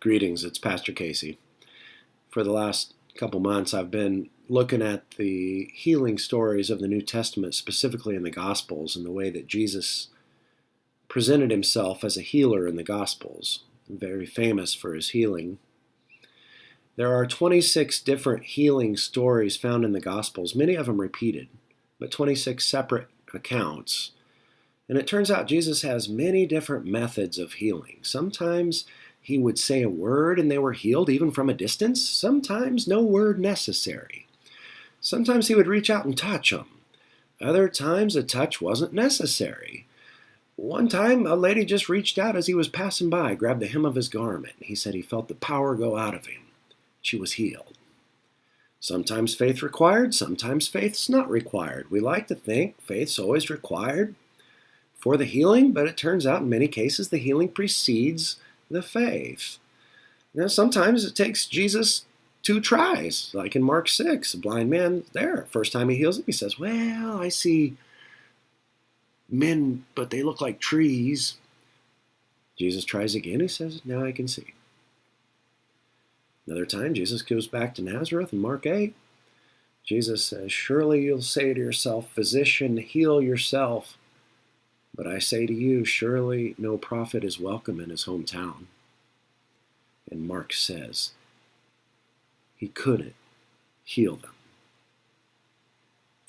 Greetings, it's Pastor Casey. For the last couple months, I've been looking at the healing stories of the New Testament, specifically in the Gospels, and the way that Jesus presented himself as a healer in the Gospels. Very famous for his healing. There are 26 different healing stories found in the Gospels, many of them repeated, but 26 separate accounts. And it turns out Jesus has many different methods of healing. Sometimes he would say a word and they were healed even from a distance. Sometimes no word necessary. Sometimes he would reach out and touch them. Other times a touch wasn't necessary. One time a lady just reached out as he was passing by, grabbed the hem of his garment. He said he felt the power go out of him. She was healed. Sometimes faith required, sometimes faith's not required. We like to think faith's always required for the healing, but it turns out in many cases the healing precedes the faith. Now, sometimes it takes Jesus 2 tries, like in Mark 6. A blind man there, first time he heals him, he says, well, I see men, but they look like trees. Jesus tries again, he says, now I can see. Another time, Jesus goes back to Nazareth in Mark 8. Jesus says, surely you'll say to yourself, physician, heal yourself. But I say to you, surely no prophet is welcome in his hometown. And Mark says he couldn't heal them.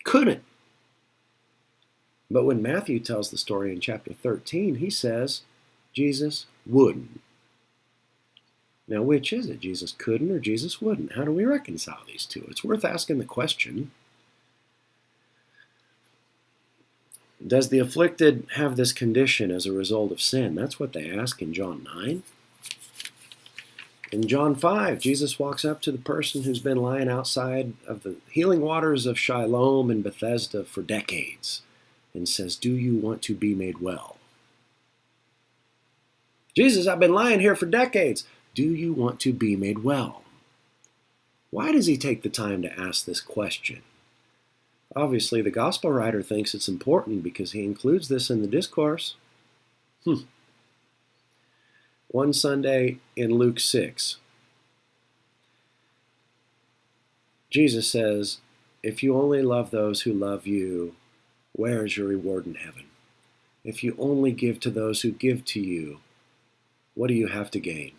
Couldn't. But when Matthew tells the story in chapter 13, he says Jesus wouldn't. Now, which is it? Jesus couldn't or Jesus wouldn't? How do we reconcile these two? It's worth asking the question. Does the afflicted have this condition as a result of sin? That's what they ask in John 9. In John 5, Jesus walks up to the person who's been lying outside of the healing waters of Siloam and Bethesda for decades and says, do you want to be made well? Jesus, I've been lying here for decades. Do you want to be made well? Why does he take the time to ask this question? Obviously, the gospel writer thinks it's important because he includes this in the discourse. One Sunday in Luke 6, Jesus says, if you only love those who love you, where is your reward in heaven? If you only give to those who give to you, what do you have to gain?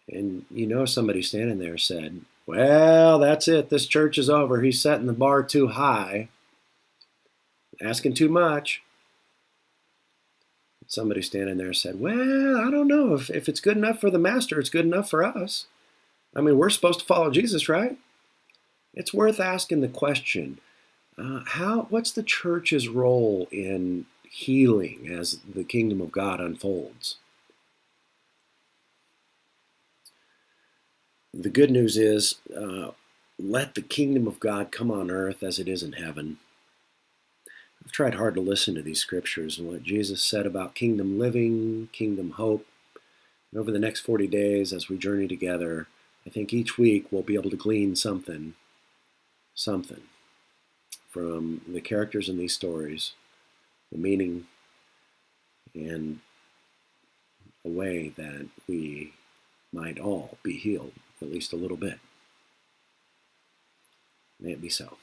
And you know somebody standing there said, well, that's it. This church is over. He's setting the bar too high. Asking too much. Somebody standing there said, well, I don't know. If it's good enough for the master, it's good enough for us. I mean, we're supposed to follow Jesus, right? It's worth asking the question, what's the church's role in healing as the kingdom of God unfolds? The good news is, let the kingdom of God come on earth as it is in heaven. I've tried hard to listen to these scriptures and what Jesus said about kingdom living, kingdom hope. And over the next 40 days, as we journey together, I think each week we'll be able to glean something from the characters in these stories, the meaning, and a way that we might all be healed, at least a little bit. May it be so.